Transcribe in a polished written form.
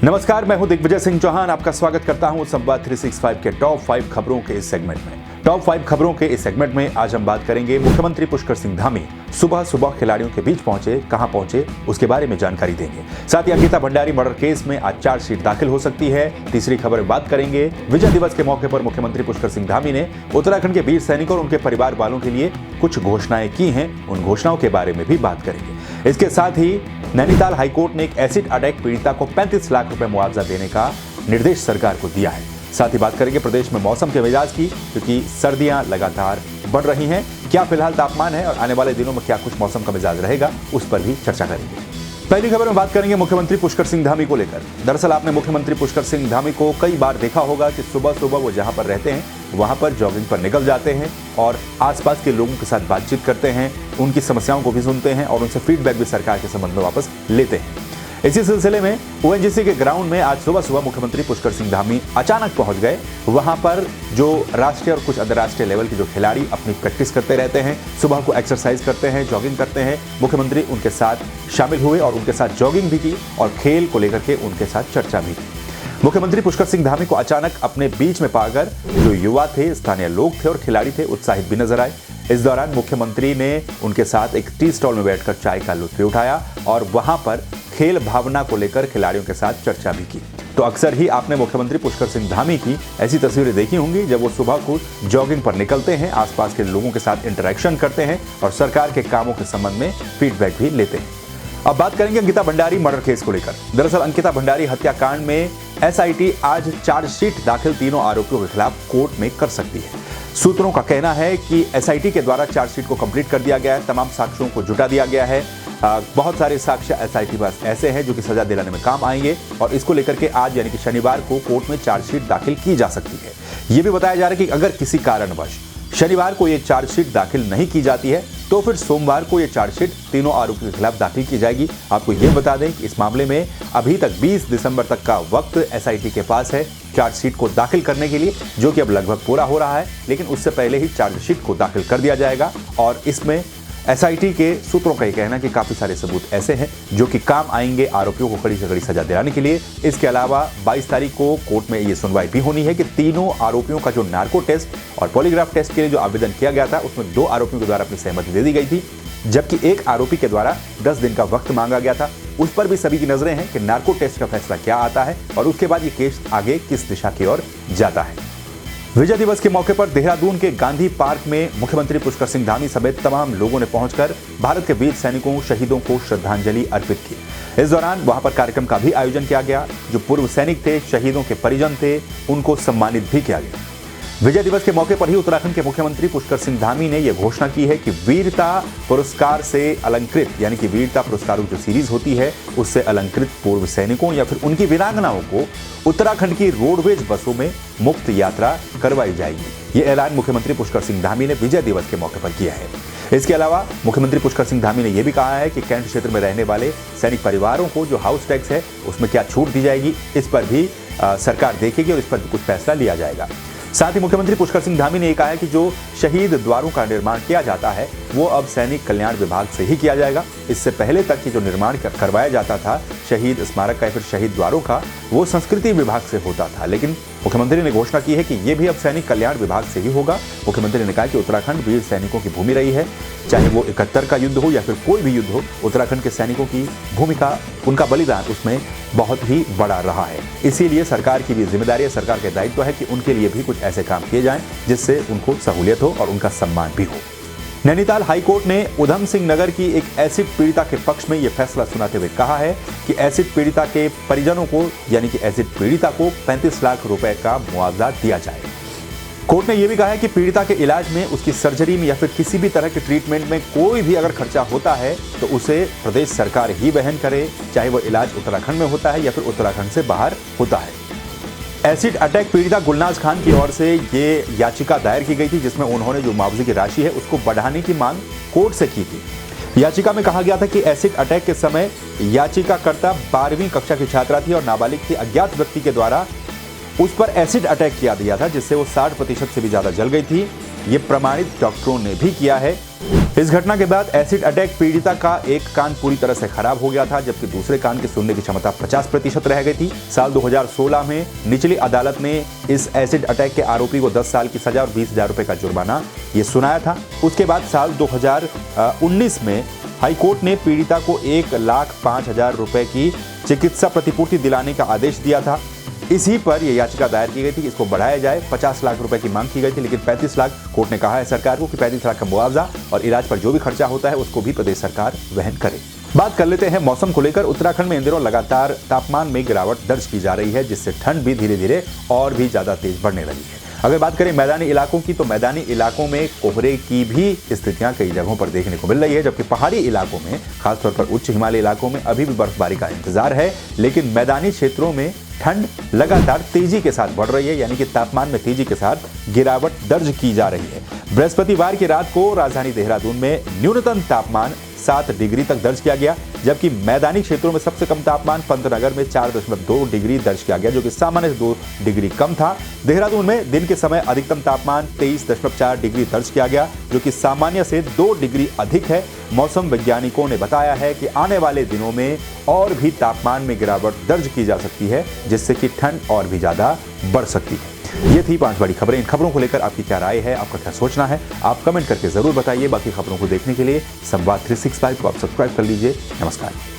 नमस्कार, मैं हूं दिग्विजय सिंह चौहान। आपका स्वागत करता हूं संवाद 365 के टॉप 5 खबरों के इस सेगमेंट में। टॉप 5 खबरों के इस सेगमेंट में आज हम बात करेंगे मुख्यमंत्री पुष्कर सिंह धामी सुबह सुबह खिलाड़ियों के बीच पहुंचे, कहां पहुंचे, उसके बारे में जानकारी देंगे। साथ ही अंकिता भंडारी मर्डर केस में आज चार्जशीट दाखिल हो सकती है। तीसरी खबर में बात करेंगे विजय दिवस के मौके पर मुख्यमंत्री पुष्कर सिंह धामी ने उत्तराखंड के वीर सैनिकों और उनके परिवार वालों के लिए कुछ घोषणाएं की हैं, उन घोषणाओं के बारे में भी बात करेंगे। इसके साथ ही नैनीताल हाईकोर्ट ने एक एसिड अटैक पीड़िता को 35 लाख रुपए मुआवजा देने का निर्देश सरकार को दिया है। साथ ही बात करेंगे प्रदेश में मौसम के मिजाज की, क्योंकि सर्दियां लगातार बढ़ रही हैं। क्या फिलहाल तापमान है और आने वाले दिनों में क्या कुछ मौसम का मिजाज रहेगा, उस पर भी चर्चा करेंगे। पहली खबर में बात करेंगे मुख्यमंत्री पुष्कर सिंह धामी को लेकर। दरअसल आपने मुख्यमंत्री पुष्कर सिंह धामी को कई बार देखा होगा कि सुबह सुबह वो जहां पर रहते हैं वहां पर जॉगिंग पर निकल जाते हैं और आसपास के लोगों के साथ बातचीत करते हैं, उनकी समस्याओं को भी सुनते हैं और उनसे फीडबैक भी सरकार के संबंध में वापस लेते हैं। इसी सिलसिले में ओएनजीसी के ग्राउंड में आज सुबह सुबह मुख्यमंत्री पुष्कर सिंह धामी अचानक पहुंच गए। वहां पर जो राष्ट्रीय और कुछ अंतर्राष्ट्रीय लेवल के जो खिलाड़ी अपनी प्रैक्टिस करते रहते हैं, सुबह को एक्सरसाइज करते हैं, जॉगिंग करते हैं, मुख्यमंत्री उनके साथ शामिल हुए और उनके साथ जॉगिंग भी की और खेल को लेकर के उनके साथ चर्चा भी की। मुख्यमंत्री पुष्कर सिंह धामी को अचानक अपने बीच में पाकर जो युवा थे, स्थानीय लोग थे और खिलाड़ी थे, उत्साहित भी नजर आए। इस दौरान मुख्यमंत्री ने उनके साथ एक टी स्टॉल में बैठकर चाय का लुत्फ उठाया और वहां पर खेल भावना को लेकर खिलाड़ियों के साथ चर्चा भी की। तो अक्सर ही आपने मुख्यमंत्री पुष्कर सिंह धामी की ऐसी तस्वीरें देखी होंगी जब वो सुबह को जॉगिंग पर निकलते हैं, आसपास के लोगों के साथ इंटरेक्शन करते हैं और सरकार के कामों के संबंध में फीडबैक भी लेते हैं। अब बात करेंगे अंकिता भंडारी मर्डर केस को लेकर। दरअसल अंकिता भंडारी हत्याकांड में एसआईटी आज चार्जशीट दाखिल तीनों आरोपियों के खिलाफ कोर्ट में कर सकती है। सूत्रों का कहना है कि एसआईटी के द्वारा चार्जशीट को कंप्लीट कर दिया गया है, तमाम साक्ष्यों को जुटा दिया गया है। बहुत सारे साक्ष्य एसआईटी पास ऐसे हैं जो कि सजा दिलाने में काम आएंगे और इसको लेकर के आज यानी कि शनिवार को कोर्ट में चार्जशीट दाखिल की जा सकती है। यह भी बताया जा रहा है कि अगर किसी कारणवश शनिवार को यह चार्जशीट दाखिल नहीं की जाती है तो फिर सोमवार को यह चार्जशीट तीनों आरोपियों के खिलाफ दाखिल की जाएगी। आपको यह बता दें कि इस मामले में अभी तक 20 दिसंबर तक का वक्त एसआईटी के पास है चार्जशीट को दाखिल करने के लिए, जो कि अब लगभग पूरा हो रहा है, लेकिन उससे पहले ही चार्जशीट को दाखिल कर दिया जाएगा। और इसमें एसआईटी के सूत्रों का यह कहना कि काफी सारे सबूत ऐसे हैं जो कि काम आएंगे आरोपियों को कड़ी से कड़ी सजा दिलाने के लिए। इसके अलावा 22 तारीख को कोर्ट में यह सुनवाई भी होनी है कि तीनों आरोपियों का जो नार्को टेस्ट और पॉलीग्राफ टेस्ट के लिए जो आवेदन किया गया था उसमें 2 आरोपियों के द्वारा अपनी सहमति दे दी गई थी, जबकि एक आरोपी के द्वारा 10 दिन का वक्त मांगा गया था। उस पर भी सभी की नजरें हैं कि नार्को टेस्ट का फैसला क्या आता है और उसके बाद ये केस आगे किस दिशा की ओर जाता है। विजय दिवस के मौके पर देहरादून के गांधी पार्क में मुख्यमंत्री पुष्कर सिंह धामी समेत तमाम लोगों ने पहुंचकर भारत के वीर सैनिकों शहीदों को श्रद्धांजलि अर्पित की। इस दौरान वहां पर कार्यक्रम का भी आयोजन किया गया। जो पूर्व सैनिक थे, शहीदों के परिजन थे, उनको सम्मानित भी किया गया। विजय दिवस के मौके पर ही उत्तराखंड के मुख्यमंत्री पुष्कर सिंह धामी ने यह घोषणा की है कि वीरता पुरस्कार से अलंकृत यानी कि वीरता पुरस्कारों जो सीरीज होती है उससे अलंकृत पूर्व सैनिकों या फिर उनकी वीरांगनाओं को उत्तराखंड की रोडवेज बसों में मुफ्त यात्रा करवाई जाएगी। यह ऐलान मुख्यमंत्री पुष्कर सिंह धामी ने विजय दिवस के मौके पर किया है। इसके अलावा मुख्यमंत्री पुष्कर सिंह धामी ने यह भी कहा है कि कैंट क्षेत्र में रहने वाले सैनिक परिवारों को जो हाउस टैक्स है उसमें क्या छूट दी जाएगी, इस पर भी सरकार देखेगी और इस पर भी कुछ फैसला लिया जाएगा। साथ ही मुख्यमंत्री पुष्कर सिंह धामी ने कहा है कि जो शहीद द्वारों का निर्माण किया जाता है वो अब सैनिक कल्याण विभाग से ही किया जाएगा। इससे पहले तक की जो निर्माण करवाया जाता था शहीद स्मारक का या फिर शहीद द्वारों का, वो संस्कृति विभाग से होता था, लेकिन मुख्यमंत्री ने घोषणा की है कि ये भी अब सैनिक कल्याण विभाग से ही होगा। मुख्यमंत्री ने कहा कि उत्तराखंड वीर सैनिकों की भूमि रही है, चाहे वो 71 का युद्ध हो या फिर कोई भी युद्ध हो, उत्तराखंड के सैनिकों की भूमिका, उनका बलिदान उसमें बहुत ही बड़ा रहा है। इसीलिए सरकार की भी जिम्मेदारी है, सरकार का दायित्व है कि उनके लिए भी कुछ ऐसे काम किए जाएं जिससे उनको सहूलियत हो और उनका सम्मान भी हो। नैनीताल हाईकोर्ट ने उधम सिंह नगर की एक एसिड पीड़िता के पक्ष में यह फैसला सुनाते हुए कहा है कि एसिड पीड़िता के परिजनों को यानी कि एसिड पीड़िता को 35 लाख रुपए का मुआवजा दिया जाए। कोर्ट ने यह भी कहा है कि पीड़िता के इलाज में, उसकी सर्जरी में या फिर किसी भी तरह के ट्रीटमेंट में कोई भी अगर खर्चा होता है तो उसे प्रदेश सरकार ही वहन करे, चाहे वो इलाज उत्तराखंड में होता है या फिर उत्तराखंड से बाहर होता है। एसिड अटैक पीड़िता गुलनाज खान की ओर से ये याचिका दायर की गई थी जिसमें उन्होंने जो मुआवजे की राशि है उसको बढ़ाने की मांग कोर्ट से की थी। याचिका में कहा गया था कि एसिड अटैक के समय याचिकाकर्ता 12वीं कक्षा की छात्रा थी और नाबालिग थी। अज्ञात व्यक्ति के द्वारा उस पर एसिड अटैक किया दिया था जिससे वो 60% से भी ज्यादा जल गई थी। ये प्रमाणित डॉक्टरों ने भी किया है। इस घटना के बाद एसिड अटैक पीड़िता का एक कान पूरी तरह से खराब हो गया था, जबकि दूसरे कान की सुनने की क्षमता 50% रह गई थी। साल 2016 में निचली अदालत ने इस एसिड अटैक के आरोपी को 10 साल की सजा और 20,000 रुपए का जुर्माना ये सुनाया था। उसके बाद साल 2019 में हाईकोर्ट ने पीड़िता को 1,05,000 रुपए की चिकित्सा प्रतिपूर्ति दिलाने का आदेश दिया था। इसी पर यह याचिका दायर की गई थी कि इसको बढ़ाया जाए। 50 लाख रुपए की मांग की गई थी, लेकिन 35 लाख कोर्ट ने कहा है सरकार को कि 35 लाख का मुआवजा और इलाज पर जो भी खर्चा होता है उसको भी प्रदेश सरकार वहन करे। बात कर लेते हैं मौसम को लेकर। उत्तराखंड में इन दिनों लगातार तापमान में गिरावट दर्ज की जा रही है, जिससे ठंड भी धीरे धीरे और भी ज्यादा तेज बढ़ने लगी है। अगर बात करें मैदानी इलाकों की, तो मैदानी इलाकों में कोहरे की भी स्थितियां कई जगहों पर देखने को मिल रही है, जबकि पहाड़ी इलाकों में, खासतौर पर उच्च हिमालय इलाकों में अभी भी बर्फबारी का इंतजार है। लेकिन मैदानी क्षेत्रों में ठंड लगातार तेजी के साथ बढ़ रही है, यानी कि तापमान में तेजी के साथ गिरावट दर्ज की जा रही है। बृहस्पतिवार की रात को राजधानी देहरादून में न्यूनतम तापमान 7 डिग्री तक दर्ज किया गया, जबकि मैदानी क्षेत्रों में सबसे कम तापमान पंतनगर में 4.2 डिग्री दर्ज किया गया, जो कि सामान्य से 2 डिग्री कम था। देहरादून में दिन के समय अधिकतम तापमान 23.4 डिग्री दर्ज किया गया, जो कि सामान्य से 2 डिग्री अधिक है। मौसम वैज्ञानिकों ने बताया है कि आने वाले दिनों में और भी तापमान में गिरावट दर्ज की जा सकती है, जिससे कि ठंड और भी ज्यादा बढ़ सकती है। ये थी 5 बड़ी खबरें। इन खबरों को लेकर आपकी क्या राय है, आपका क्या सोचना है, आप कमेंट करके जरूर बताइए। बाकी खबरों को देखने के लिए संवाद 365 को आप सब्सक्राइब कर लीजिए। नमस्कार।